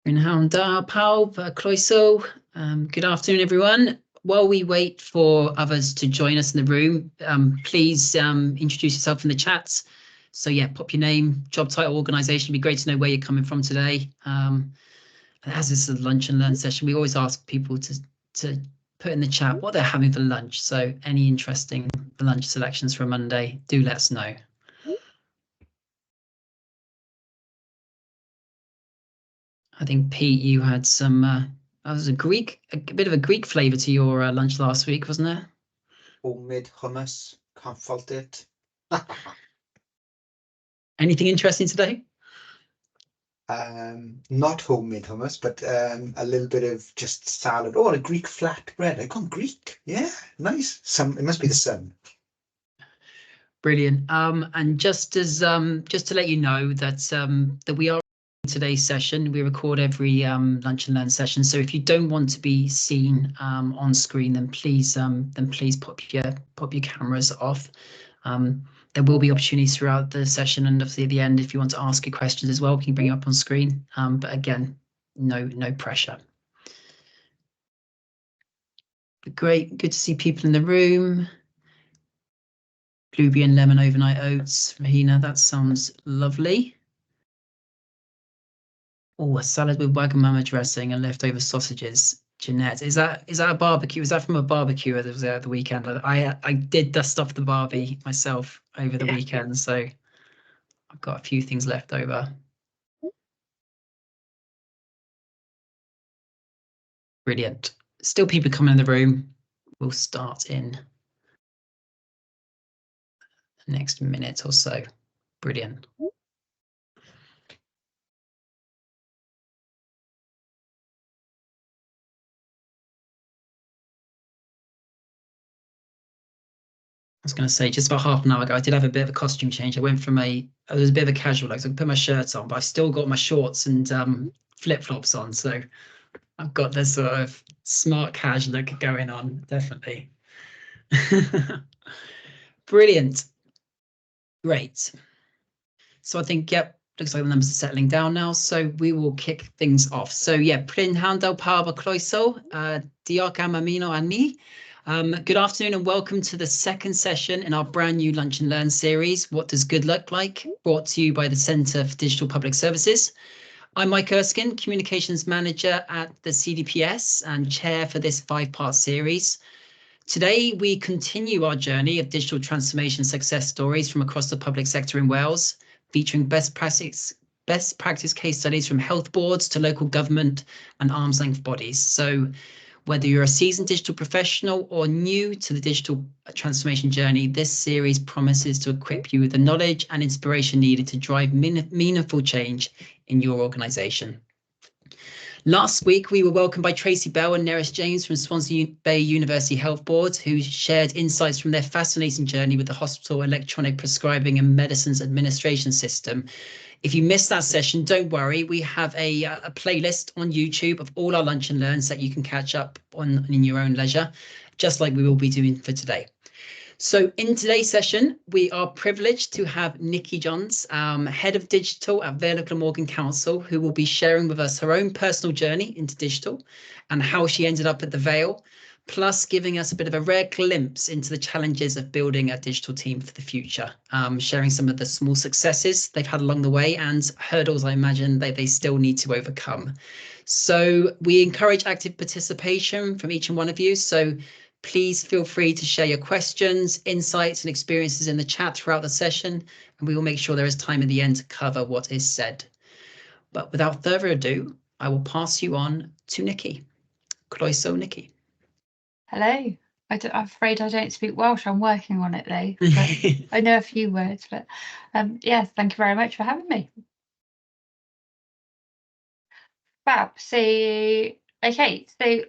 Prynhawn da pawb, croeso. Good afternoon, everyone. While we wait for others to join us in the room, please introduce yourself in the chat. So yeah, pop your name, job title, organisation. It'd be great to know where you're coming from today. As this is a lunch and learn session, we always ask people to put in the chat what they're having for lunch. So any interesting lunch selections for Monday, do let us know. I think Pete, you had some. That was a bit of a Greek flavour to your lunch last week, wasn't there? Homemade hummus, can't fault it. Anything interesting today? Not homemade hummus, but a little bit of just salad. Oh, and a Greek flatbread. I've gone Greek. Yeah, nice. It must be the sun. Brilliant. And just to let you know that we are in today's session. We record every lunch and learn session. So if you don't want to be seen on screen, then please pop your cameras off. There will be opportunities throughout the session, and obviously at the end, if you want to ask your questions as well, we can bring it up on screen. But again, no pressure. Great, good to see people in the room. Blueberry and lemon overnight oats, Rahina, that sounds lovely. Oh, a salad with Wagamama dressing and leftover sausages. Jeanette, is that a barbecue? Was that from a barbecue that was there at the weekend? I did dust off the barbie myself over the weekend, so I've got a few things left over. Brilliant. Still people coming in the room. We'll start in the next minute or so. Brilliant. I was going to say, just about half an hour ago, I did have a bit of a costume change. I went from it was a bit of a casual, like, so I put my shirt on, but I've still got my shorts and flip-flops on. So I've got this sort of smart casual look going on, definitely. Brilliant. Great. So I think, yep, looks like the numbers are settling down now. So we will kick things off. So yeah, Prynhawn da pawb croeso, diolch am ymuno â ni. Good afternoon and welcome to the second session in our brand new Lunch and Learn series, What Does Good Look Like? Brought to you by the Centre for Digital Public Services. I'm Mike Erskine, Communications Manager at the CDPS and Chair for this 5-part series. Today, we continue our journey of digital transformation success stories from across the public sector in Wales, featuring best practice case studies from health boards to local government and arm's length bodies. So whether you're a seasoned digital professional or new to the digital transformation journey, this series promises to equip you with the knowledge and inspiration needed to drive meaningful change in your organisation. Last week, we were welcomed by Tracy Bell and Neris James from Swansea Bay University Health Board, who shared insights from their fascinating journey with the hospital electronic prescribing and medicines administration system. If you missed that session, don't worry. We have a playlist on YouTube of all our lunch and learns that you can catch up on in your own leisure, just like we will be doing for today. So in today's session, we are privileged to have Nikki Johns, Head of Digital at Vale of Glamorgan Council, who will be sharing with us her own personal journey into digital and how she ended up at the Vale, plus giving us a bit of a rare glimpse into the challenges of building a digital team for the future, sharing some of the small successes they've had along the way and hurdles I imagine that they still need to overcome. So we encourage active participation from each and one of you. So please feel free to share your questions, insights and experiences in the chat throughout the session, and we will make sure there is time at the end to cover what is said. But without further ado, I will pass you on to Nikki. Croeso, Nikki. Hello. I'm afraid I don't speak Welsh. I'm working on it though. But I know a few words, but yeah, thank you very much for having me. Fab. So, okay, so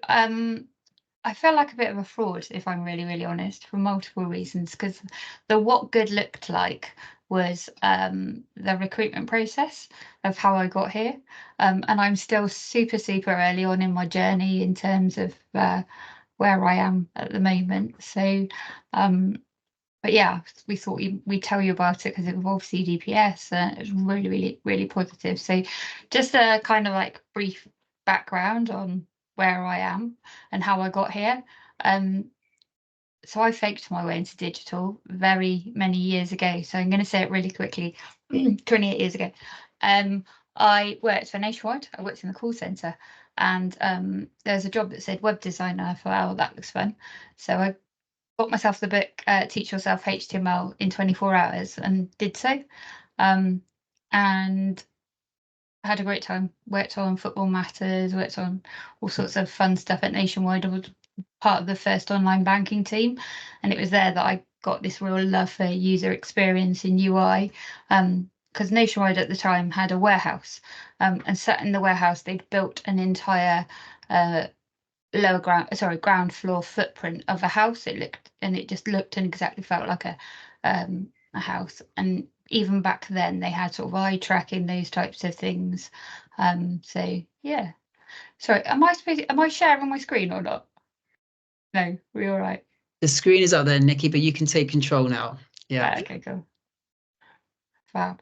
I feel like a bit of a fraud, if I'm really honest, for multiple reasons, because the what good looked like was the recruitment process of how I got here. And I'm still super early on in my journey in terms of where I am at the moment. So but yeah, we thought we'd tell you about it because it involved CDPS, and it was really, really, really positive. So just a kind of like brief background on where I am and how I got here. So I faked my way into digital very many years ago. So I'm going to say it really quickly. 28 years ago. I worked for Nationwide. I worked in the call centre, and there's a job that said web designer. I thought, oh, that looks fun. So I got myself the book, Teach Yourself HTML in 24 hours, and did so. And had a great time. Worked on Football Matters, worked on all sorts of fun stuff at Nationwide. I was part of the first online banking team, and it was there that I got this real love for user experience in UI, because Nationwide at the time had a warehouse, and sat in the warehouse they'd built an entire ground floor footprint of a house. It just looked and exactly felt like a house. And even back then they had sort of eye tracking, those types of things. So yeah. Sorry, am I sharing my screen or not? No, we're all right. The screen is up there, Nikki, but you can take control now. Yeah. Okay, cool. Fab.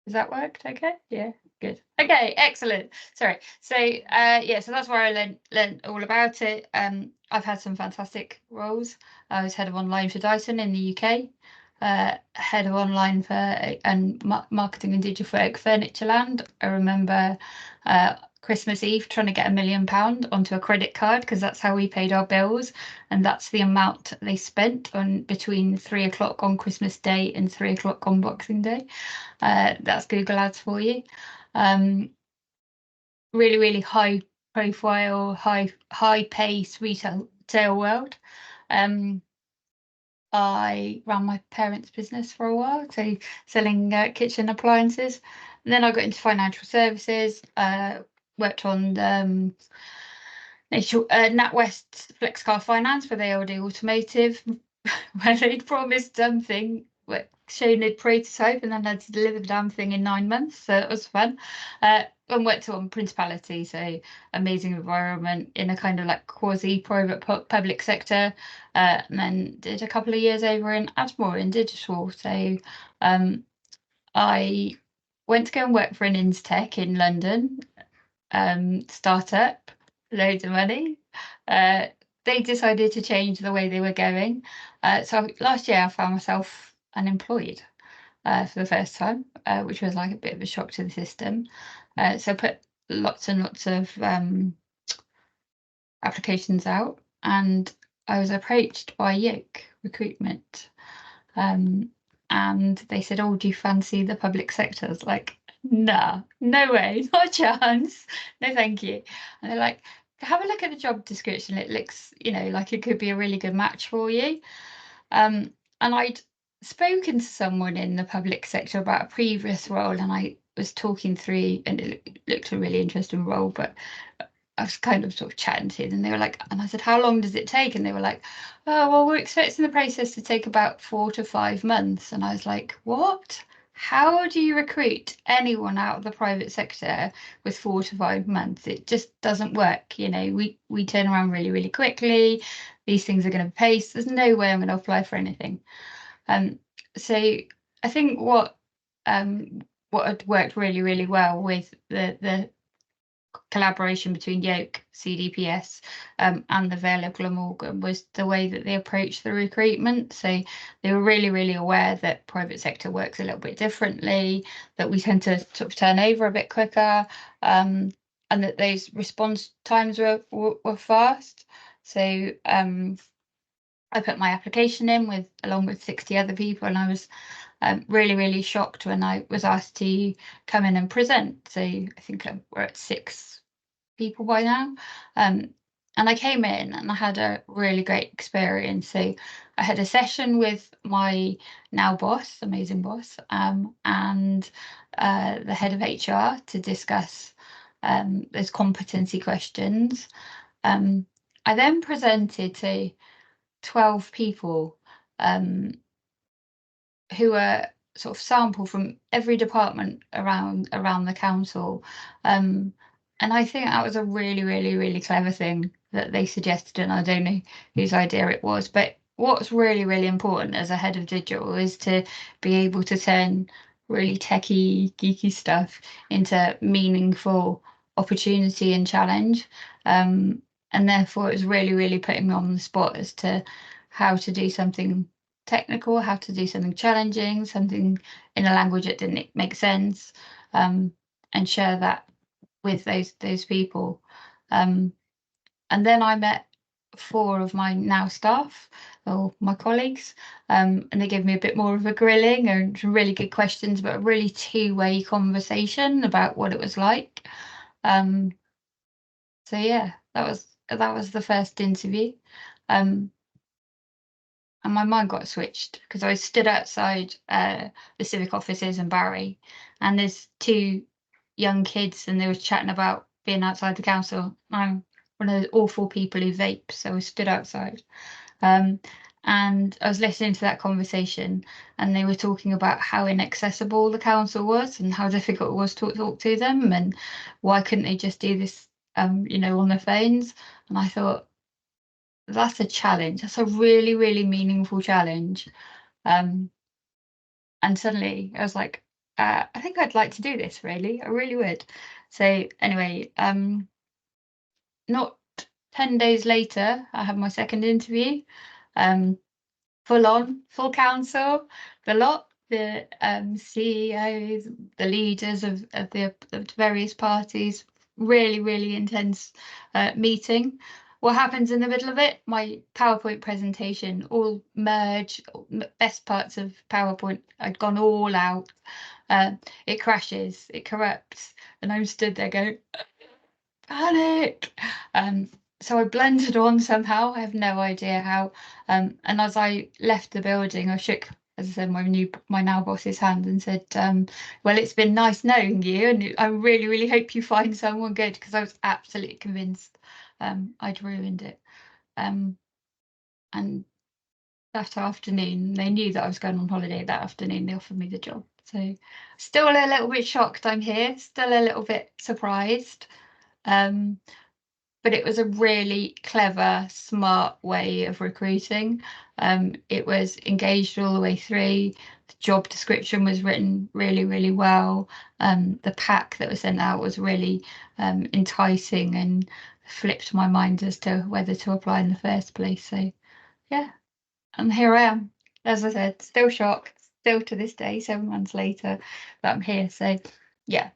Has that worked? Okay. Yeah. Good. Okay. Excellent. Sorry. So yeah. So that's where I learned all about it. I've had some fantastic roles. I was head of online for Dyson in the UK. Head of online for and marketing and digital for Furnitureland. I remember Christmas Eve trying to get £1 million onto a credit card because that's how we paid our bills, and that's the amount they spent on between 3 o'clock on Christmas Day and 3 o'clock on Boxing Day. That's Google Ads for you. Really, really high profile, high pace retail world. I ran my parents' business for a while, so selling kitchen appliances. And then I got into financial services, worked on NatWest FlexCar Finance with ALD Automotive, where they'd promised something, shown a prototype, and then had to deliver the damn thing in 9 months. So it was fun. And worked on Principality, so amazing environment in a kind of like quasi-private public sector. And then did a couple of years over in Admore in digital. So I went to go and work for an Instech in London, startup, loads of money. They decided to change the way they were going. So last year I found myself unemployed for the first time, which was like a bit of a shock to the system. So I put lots and lots of applications out, and I was approached by Yoke Recruitment. And they said, oh, do you fancy the public sector? I was like, nah, no way, not a chance. No, thank you. And they're like, have a look at the job description. It looks, like it could be a really good match for you. And I'd spoken to someone in the public sector about a previous role, and I was talking through, and it looked a really interesting role, but I was kind of sort of chatting to them, and they were like, and I said, how long does it take? And they were like, oh, well, we're expecting the process to take about 4 to 5 months. And I was like, what? How do you recruit anyone out of the private sector with 4 to 5 months? It just doesn't work. We turn around really, really quickly. These things are going to be paced. There's no way I'm going to apply for anything. So I think what had worked really, really well with the collaboration between Yoke, CDPS, and the Vale of Glamorgan was the way that they approached the recruitment. So they were really, really aware that private sector works a little bit differently, that we tend to sort of turn over a bit quicker, and that those response times were fast. So I put my application in along with 60 other people, and I was really, really shocked when I was asked to come in and present. So I think we're at 6 people by now. And I came in and I had a really great experience. So I had a session with my now boss, amazing boss, and the head of HR to discuss those competency questions. I then presented to 12 people who were sort of sampled from every department around the council. And I think that was a really, really, really clever thing that they suggested, and I don't know whose idea it was, but what's really, really important as a head of digital is to be able to turn really techie, geeky stuff into meaningful opportunity and challenge. And therefore, it's really, really putting me on the spot as to how to do something technical, how to do something challenging, something in a language that didn't make sense, and share that with those people. And then I met 4 of my now staff, or my colleagues, and they gave me a bit more of a grilling and some really good questions, but a really two-way conversation about what it was like. So yeah, that was the first interview. And my mind got switched because I stood outside the civic offices in Barry, and there's 2 young kids, and they were chatting about being outside the council. I'm one of those awful people who vape, so I stood outside. And I was listening to that conversation, and they were talking about how inaccessible the council was and how difficult it was to talk to them, and why couldn't they just do this, you know, on their phones. And I thought, that's a challenge. That's a really, really meaningful challenge. And suddenly I was like, I think I'd like to do this, really. I really would. So anyway, not 10 days later, I had my second interview. Full council, the lot, the CEOs, the leaders of the various parties. Really, really intense meeting. What happens in the middle of it? My PowerPoint presentation all merge, best parts of PowerPoint. I'd gone all out. It crashes, it corrupts, and I'm stood there going, panic. So I blended on somehow. I have no idea how. And as I left the building, I shook, as I said, my now boss's hand and said, well, it's been nice knowing you, and I really, really hope you find someone good, because I was absolutely convinced I'd ruined it. And that afternoon, they knew that I was going on holiday that afternoon. They offered me the job. So still a little bit shocked I'm here, still a little bit surprised. But it was a really clever, smart way of recruiting. It was engaged all the way through. The job description was written really, really well. The pack that was sent out was really enticing and flipped my mind as to whether to apply in the first place. So yeah, and here I am. As I said, still shocked, still to this day, 7 months later, that I'm here. So yeah,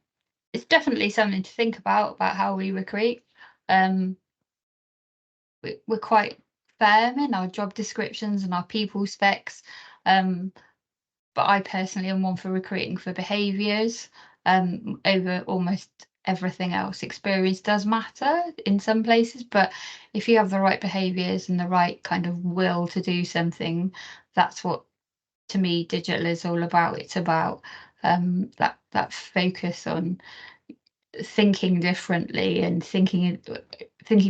it's definitely something to think about how we recruit. We're quite firm in our job descriptions and our people specs, but I personally am one for recruiting for behaviours over almost everything else. Experience does matter in some places, but if you have the right behaviours and the right kind of will to do something, that's what, to me, digital is all about. It's about that focus on thinking differently and thinking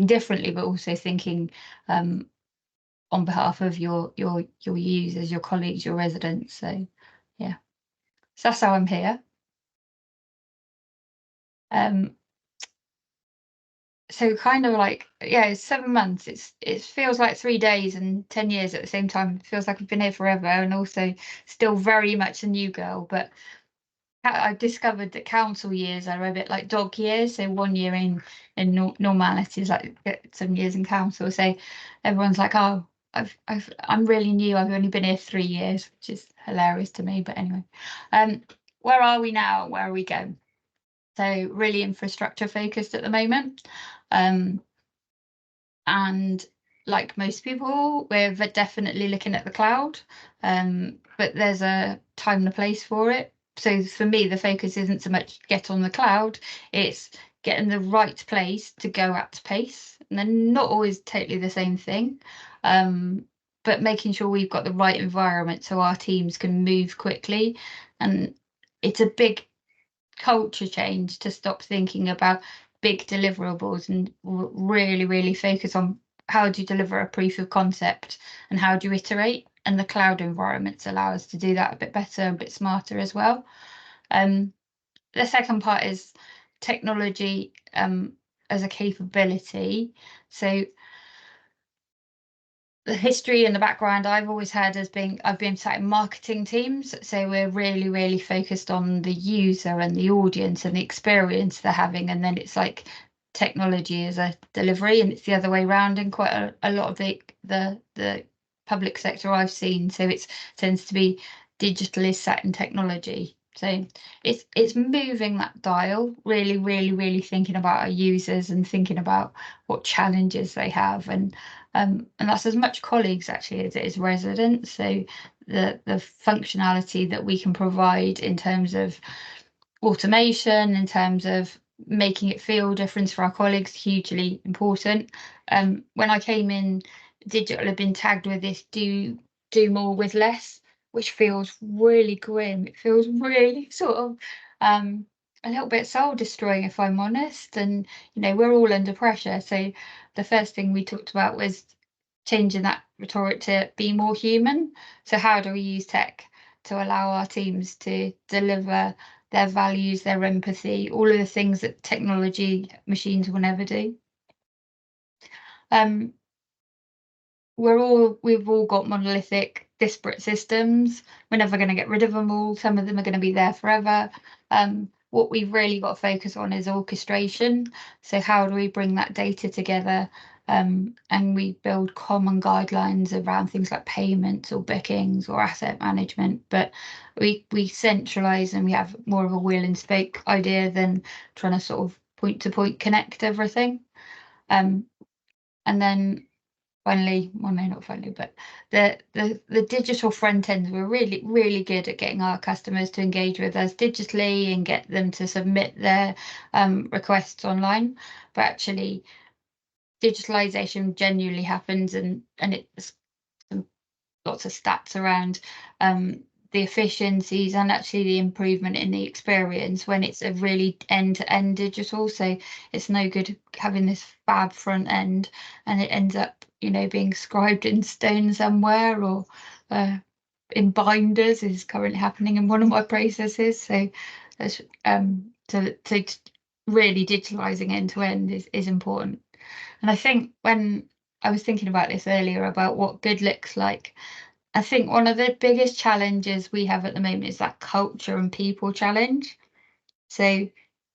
differently, but also thinking on behalf of your users, your colleagues, your residents. So yeah, so that's how I'm here. So kind of like, yeah, it's 7 months. It feels like 3 days and 10 years at the same time. It feels like I've been here forever, and also still very much a new girl. But I've discovered that council years are a bit like dog years. So 1 year in normality is like 7 years in council. So everyone's like, oh, I'm really new. I've only been here 3 years, which is hilarious to me. But anyway, where are we now? Where are we going? So really infrastructure focused at the moment. And like most people, we're definitely looking at the cloud, but there's a time and a place for it. So for me, the focus isn't so much get on the cloud, it's getting the right place to go at pace. And they're not always totally the same thing, but making sure we've got the right environment so our teams can move quickly. And it's a big culture change to stop thinking about big deliverables and really, really focus on how do you deliver a proof of concept and how do you iterate. And the cloud environments allow us to do that a bit better, a bit smarter as well. The second part is technology as a capability. So the history and the background I've always had as being, I've been sat in marketing teams, so we're really, really focused on the user and the audience and the experience they're having, and then it's like technology as a delivery, and it's the other way around in quite a lot of the public sector I've seen. So it tends to be digital is sat in technology. So it's moving that dial, really, really, really thinking about our users and thinking about what challenges they have, and that's as much colleagues actually as it is residents. So the functionality that we can provide in terms of automation, in terms of making it feel different for our colleagues, hugely important. When I came in, digital had been tagged with this do more with less, which feels really grim. It feels really sort of a little bit soul destroying, if I'm honest. And we're all under pressure. So the first thing we talked about was changing that rhetoric to be more human. So how do we use tech to allow our teams to deliver their values, their empathy, all of the things that technology machines will never do? We've all got monolithic, disparate systems. We're never going to get rid of them all. Some of them are going to be there forever. What we've really got to focus on is orchestration. So how do we bring that data together, and we build common guidelines around things like payments or bookings or asset management, but we centralize and we have more of a wheel and spoke idea than trying to sort of point to point connect everything. And then finally, well, no, not finally, but the digital front ends, we're really, really good at getting our customers to engage with us digitally and get them to submit their requests online. But actually, digitalization genuinely happens, and it's lots of stats around the efficiencies and actually the improvement in the experience when it's a really end-to-end digital. So it's no good having this fab front end and it ends up being scribed in stone somewhere, or in binders is currently happening in one of my processes. So to really digitalizing end-to-end is important. And I think when I was thinking about this earlier about what good looks like, I think one of the biggest challenges we have at the moment is that culture and people challenge. So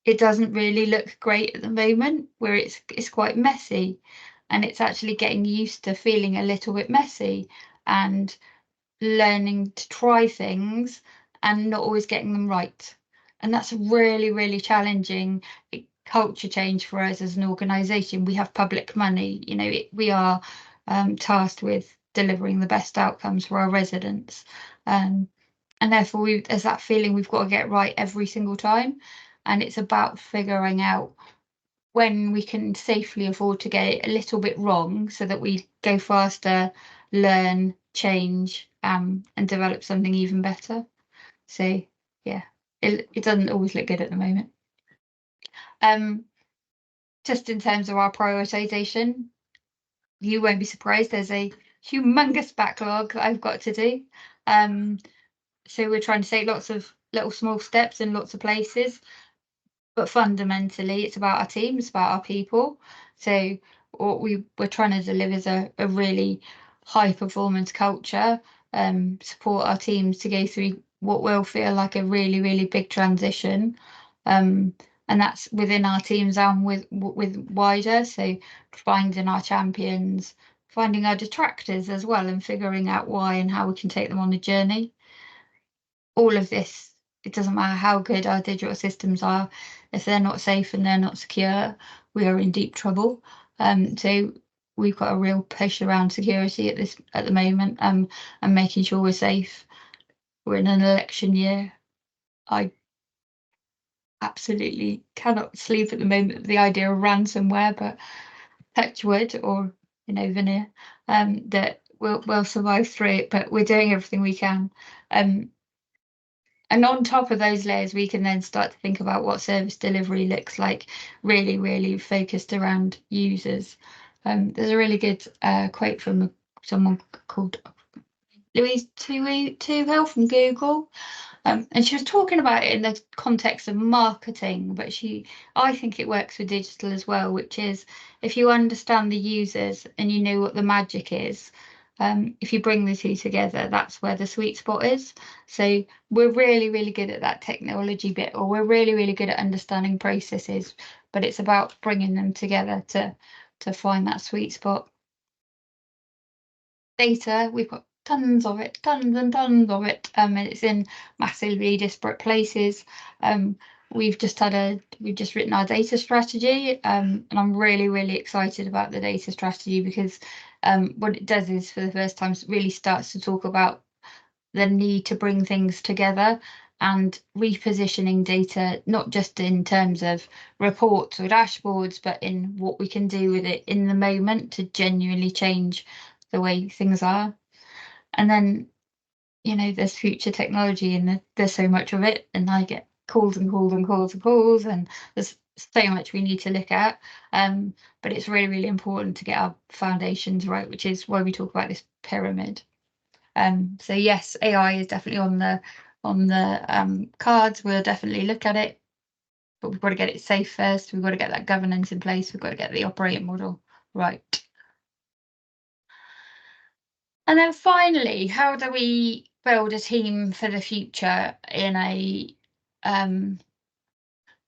it doesn't really look great at the moment, where it's quite messy, and it's actually getting used to feeling a little bit messy and learning to try things and not always getting them right. And that's really, really challenging culture change for us as an organisation. We have public money, we are tasked with delivering the best outcomes for our residents, and therefore there's that feeling we've got to get right every single time, and it's about figuring out when we can safely afford to get it a little bit wrong so that we go faster, learn, change, and develop something even better. So yeah, it doesn't always look good at the moment. Just in terms of our prioritization, you won't be surprised, there's a humongous backlog I've got to do. So we're trying to take lots of little small steps in lots of places, but fundamentally it's about our team, it's about our people. So what we're trying to deliver is a really high performance culture, support our teams to go through what will feel like a really, really big transition. And that's within our teams and with wider. So finding our champions, finding our detractors as well, and figuring out why and how we can take them on the journey. All of this, it doesn't matter how good our digital systems are, if they're not safe and they're not secure, we are in deep trouble. So we've got a real push around security at the moment, and making sure we're safe. We're in an election year. I absolutely cannot sleep at the moment the idea of ransomware, but touch wood, or veneer, that we'll survive through it, but we're doing everything we can. And on top of those layers, we can then start to think about what service delivery looks like, really, really focused around users. There's a really good quote from someone called Louise Tuhill from Google. And she was talking about it in the context of marketing, but I think it works with digital as well, which is if you understand the users and you know what the magic is, if you bring the two together, that's where the sweet spot is. So we're really, really good at that technology bit, or we're really, really good at understanding processes, but it's about bringing them together to find that sweet spot. Data, we've got tons of it, tons and tons of it, and it's in massively disparate places. We've just written our data strategy, and I'm really, really excited about the data strategy because what it does is, for the first time, it really starts to talk about the need to bring things together and repositioning data, not just in terms of reports or dashboards, but in what we can do with it in the moment to genuinely change the way things are. And then, you know, there's future technology and there's so much of it, and I get calls and calls and calls and calls, and there's so much we need to look at. But it's really, really important to get our foundations right, which is why we talk about this pyramid. So yes, AI is definitely on the cards. We'll definitely look at it, but we've got to get it safe first. We've got to get that governance in place. We've got to get the operating model right. And then finally, how do we build a team for the future in a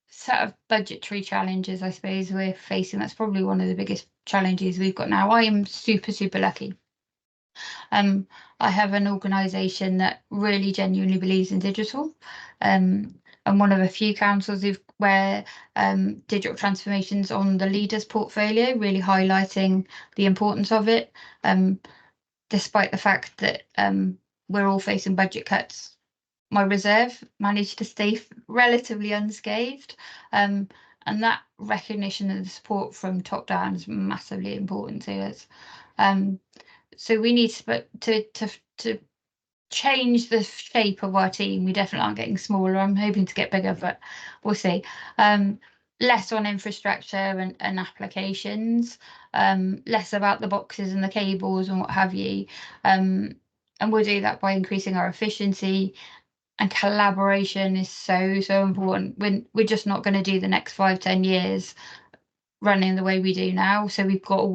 set of budgetary challenges, I suppose, we're facing? That's probably one of the biggest challenges we've got now. I am super, super lucky. I have an organisation that really genuinely believes in digital. And one of a few councils where digital transformation's on the leaders' portfolio, really highlighting the importance of it. Despite the fact that we're all facing budget cuts, my reserve managed to stay relatively unscathed. And that recognition and the support from top down is massively important to us. So we need to change the shape of our team. We definitely aren't getting smaller. I'm hoping to get bigger, but we'll see. Less on infrastructure and applications, less about the boxes and the cables and what have you. And we'll do that by increasing our efficiency, and collaboration is so, so important. We're just not going to do the next 5-10 years running the way we do now. So we've got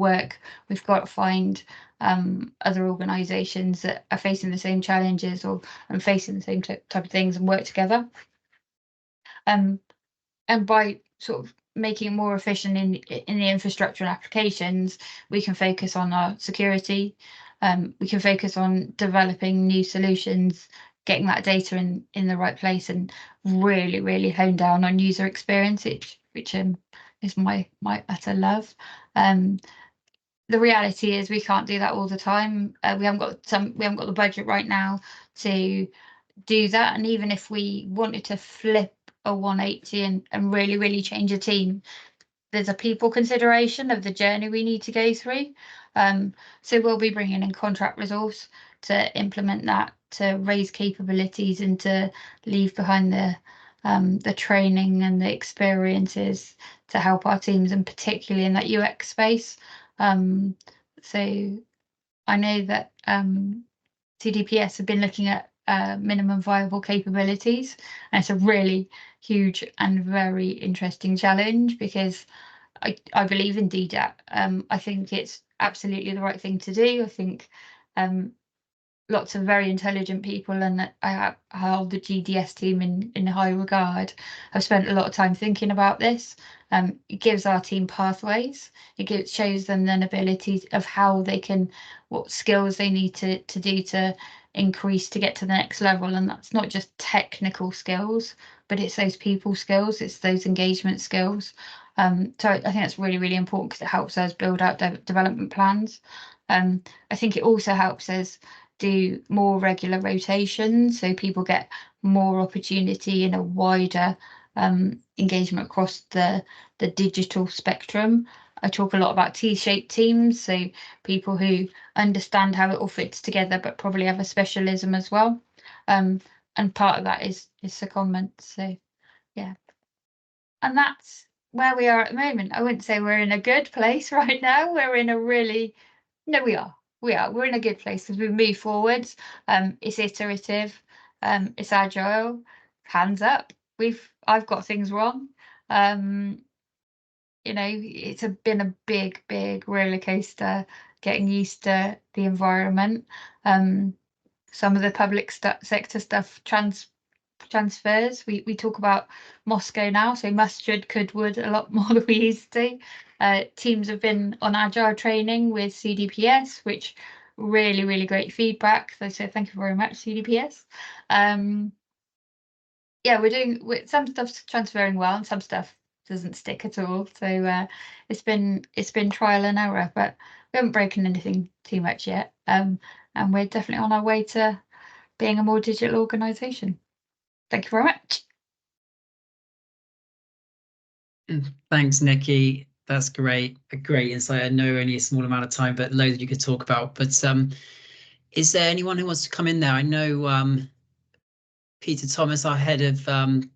to find other organisations that are facing the same challenges and facing the same type of things and work together. And by sort of making it more efficient in the infrastructure and applications, we can focus on our security. We can focus on developing new solutions, getting that data in the right place, and really, really hone down on user experience, which is my utter love. The reality is we can't do that all the time. We haven't got the budget right now to do that. And even if we wanted to flip a 180 and really, really change a team, there's a people consideration of the journey we need to go through. So we'll be bringing in contract resource to implement that, to raise capabilities, and to leave behind the training and the experiences to help our teams, and particularly in that UX space. So I know that CDPS have been looking at minimum viable capabilities, and it's a really huge and very interesting challenge, because I believe in DDAT. I think it's absolutely the right thing to do. I think lots of very intelligent people, and I hold the GDS team in high regard, have spent a lot of time thinking about this. It gives our team pathways. It shows them then abilities of how they can, what skills they need to do to increase to get to the next level. And that's not just technical skills, but it's those people skills, it's those engagement skills. So I think that's really, really important, because it helps us build out development plans. I think it also helps us do more regular rotations, so people get more opportunity in a wider engagement across the digital spectrum. I talk a lot about T-shaped teams, so people who understand how it all fits together, but probably have a specialism as well. And part of that is secondment. So yeah, and that's where we are at the moment. I wouldn't say we're in a good place right now. We're in a really, no, we are. We're in a good place as we move forwards. It's iterative, it's agile, hands up. I've got things wrong. You know, it's been a big roller coaster getting used to the environment. Some of the public sector stuff transfers. We talk about Moscow now, so must, should, could, would a lot more than we used to. Teams have been on agile training with CDPS, which really great feedback. So thank you very much, CDPS. Yeah, we're some stuff's transferring well and some stuff doesn't stick at all. So it's been trial and error, but we haven't broken anything too much yet. And we're definitely on our way to being a more digital organisation. Thank you very much. Thanks, Nikki. That's great. A great insight. I know only a small amount of time, but loads you could talk about. But is there anyone who wants to come in there? I know Peter Thomas, our head of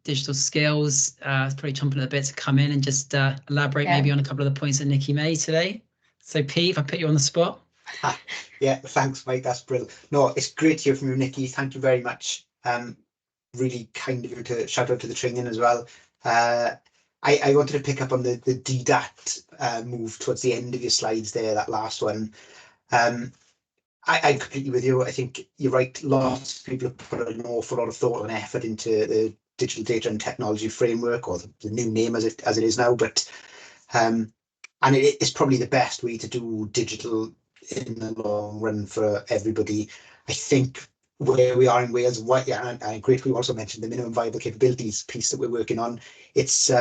digital skills, is probably chomping at the bit to come in and just elaborate maybe on a couple of the points that Nikki made today. So Pete, if I put you on the spot. Yeah, thanks, mate. That's brilliant. No, it's great to hear from you, Nikki. Thank you very much. Really kind of you to shout out to the training as well. I wanted to pick up on the DDAT move towards the end of your slides there, that last one. I'm completely with you. I think you're right. Lots of people have put an awful lot of thought and effort into the digital data and technology framework, or the new name as it is now. But and it's probably the best way to do digital in the long run for everybody. I think where we are in Wales, and great, we also mentioned the minimum viable capabilities piece that we're working on. It's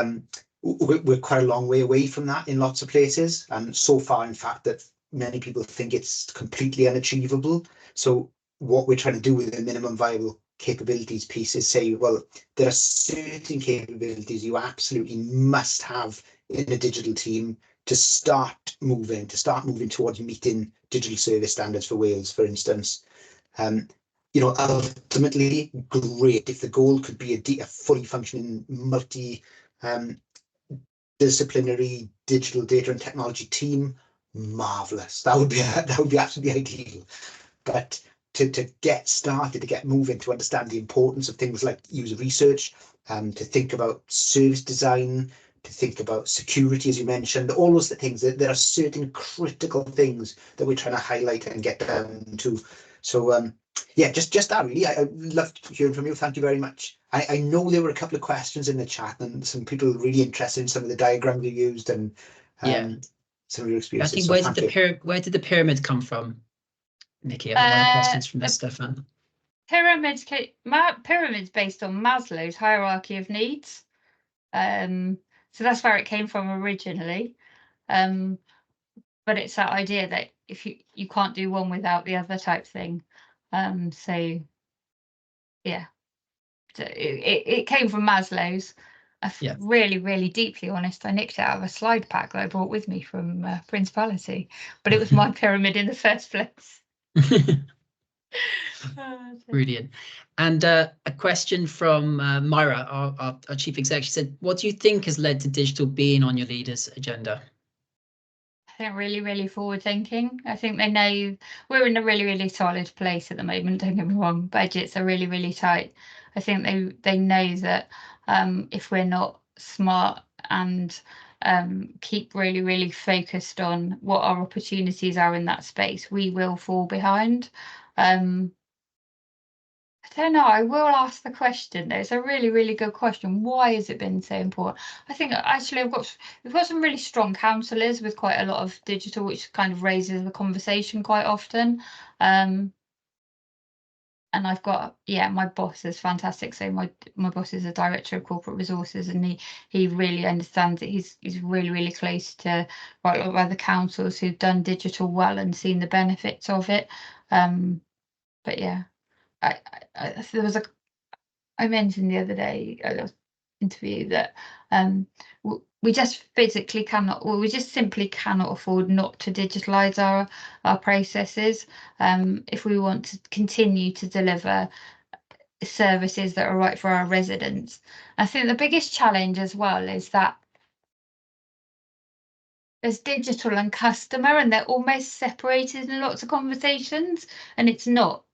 we're quite a long way away from that in lots of places, and so far, in fact, that many people think it's completely unachievable. So what we're trying to do with the minimum viable capabilities piece is say, well, there are certain capabilities you absolutely must have in a digital team to start moving towards meeting digital service standards for Wales, for instance. Ultimately, great if the goal could be a fully functioning multi-disciplinary digital data and technology team. Marvelous. That would be absolutely ideal. But to get started, to get moving, to understand the importance of things like user research, to think about service design, to think about security, as you mentioned, all those things. There are certain critical things that we're trying to highlight and get down to. So yeah, just that really. I loved hearing from you. Thank you very much. I know there were a couple of questions in the chat and some people really interested in some of the diagrams you used and some of your experiences. I think where did the pyramid come from, Nikki? I think one of the questions from Stefan. Pyramids based on Maslow's hierarchy of needs. So that's where it came from originally. But it's that idea that if you can't do one without the other type thing. So yeah, it came from Maslow's. Really deeply honest, I nicked it out of a slide pack that I brought with me from Principality, but it was my pyramid in the first place. Brilliant. And a question from Myra, our chief exec. She said, what do you think has led to digital being on your leaders' agenda? I think really forward thinking. I think they know we're in a really solid place at the moment. Don't get me wrong, budgets are really tight. I think they know that if we're not smart and keep really focused on what our opportunities are in that space, we will fall behind. I don't know. I will ask the question though. It's a really good question. Why has it been so important? I think actually we've got some really strong counsellors with quite a lot of digital, which kind of raises the conversation quite often. And I've got my boss is fantastic. So my boss is a director of corporate resources, and he really understands it. He's really close to quite a lot of other councils who've done digital well and seen the benefits of it. But yeah. I mentioned the other day in an interview that we just physically cannot, or we just simply cannot afford not to digitalise our processes if we want to continue to deliver services that are right for our residents. I think the biggest challenge as well is that there's digital and customer, and they're almost separated in lots of conversations, and it's not.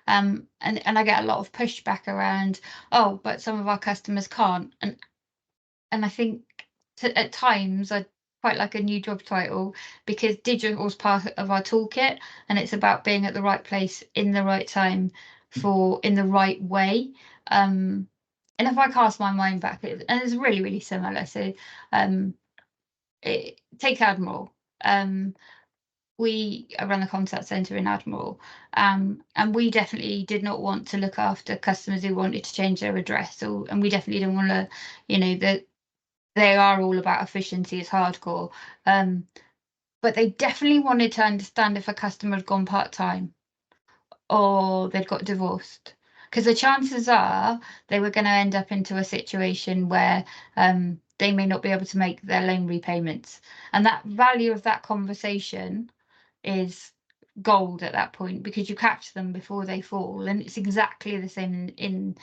And I get a lot of pushback around, oh, but some of our customers can't, and I think at times I quite like a new job title, because digital is part of our toolkit, and it's about being at the right place in the right time in the right way. And if I cast my mind back, and it's really, really similar. So take Admiral. We run the contact centre in Admiral, and we definitely did not want to look after customers who wanted to change their address, and we definitely didn't want to, you know, that they are all about efficiency, it's hardcore, but they definitely wanted to understand if a customer had gone part-time or they'd got divorced, because the chances are they were going to end up into a situation where they may not be able to make their loan repayments, and that value of that conversation is gold at that point, because you catch them before they fall. And it's exactly the same in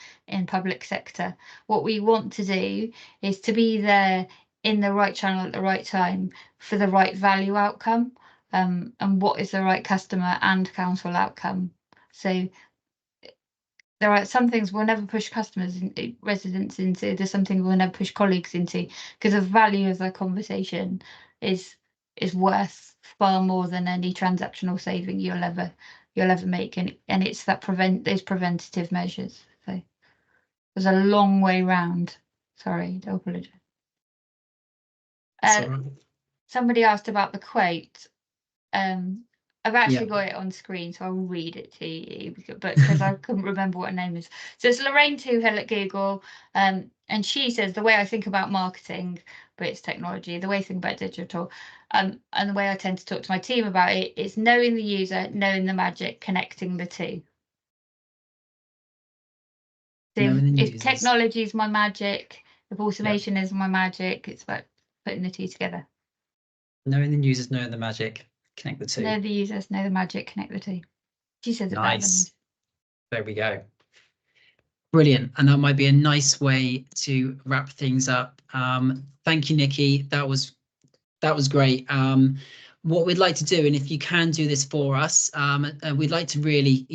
public sector. What we want to do is to be there in the right channel at the right time for the right value outcome, and what is the right customer and council outcome. So there are some things we'll never push residents into. There's something we'll never push colleagues into, because the value of that conversation is worth far more than any transactional saving you'll ever make, and it's that those preventative measures. So there's a long way round. Sorry, I apologise. Somebody asked about the quote. I've actually got it on screen, so I'll read it to you, but because I couldn't remember what her name is. So it's Lorraine Toohill at Google, and she says, the way I think about marketing, but it's technology, the way I think about digital, and the way I tend to talk to my team about it is knowing the user, knowing the magic, connecting the two. So if technology is my magic, if automation is my magic, it's about putting the two together. Knowing the users, knowing the magic, connect the two. Know the users, know the magic, connect the two. She says it better than me. There we go. Brilliant. And that might be a nice way to wrap things up. Thank you, Nikki. That was great. What we'd like to do, and if you can do this for us, we'd like to really,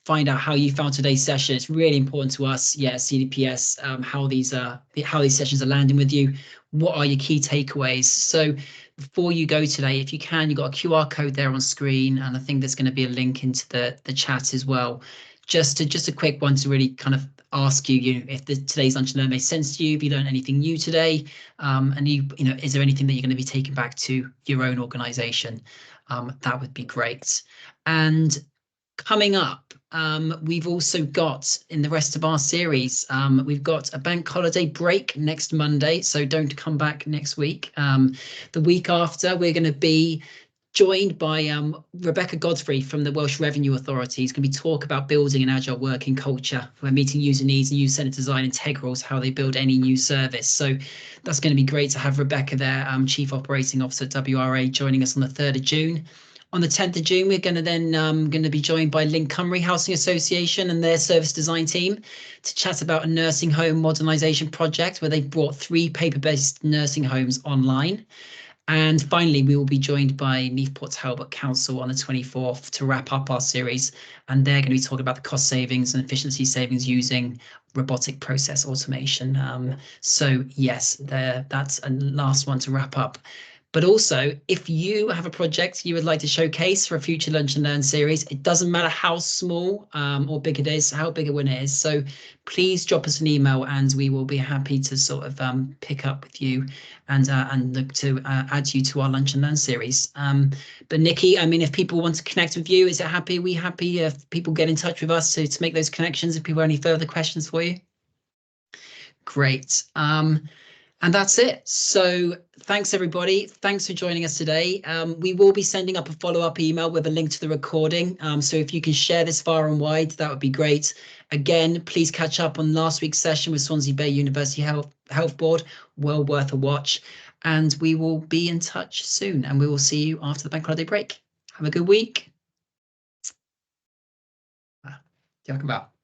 find out how you found today's session. It's really important to us, CDPS, how these sessions are landing with you. What are your key takeaways? So before you go today, if you can, you've got a QR code there on screen, and I think there's going to be a link into the chat as well. Just a quick one to really kind of ask you, if today's Lunch and Learn made sense to you, if you learned anything new today, and is there anything that you're going to be taking back to your own organisation? That would be great. And coming up, we've also got, in the rest of our series, we've got a bank holiday break next Monday, so don't come back next week. The week after, we're going to be joined by Rebecca Godfrey from the Welsh Revenue Authority. It's going to be talk about building an agile working culture. We're meeting user needs and user-centered design integrals, how they build any new service. So that's going to be great to have Rebecca there, Chief Operating Officer at WRA, joining us on the 3rd of June. On the 10th of June, we're going to then be joined by Link Cymru Housing Association and their service design team to chat about a nursing home modernisation project where they've brought 3 paper-based nursing homes online. And finally, we will be joined by Neath Port Talbot Council on the 24th to wrap up our series. And they're going to be talking about the cost savings and efficiency savings using robotic process automation. So yes, that's a last one to wrap up. But also, if you have a project you would like to showcase for a future Lunch and Learn series, it doesn't matter how small or big it is, how big a win it is. So please drop us an email and we will be happy to sort of pick up with you and look to add you to our Lunch and Learn series. But Nikki, I mean, if people want to connect with you, are we happy if people get in touch with us to make those connections, if people have any further questions for you? Great. And that's it. So thanks, everybody. Thanks for joining us today. We will be sending up a follow-up email with a link to the recording. So if you can share this far and wide, that would be great. Again, please catch up on last week's session with Swansea Bay University Health Board. Well worth a watch. And we will be in touch soon. And we will see you after the bank holiday break. Have a good week. Diolch yn fawr.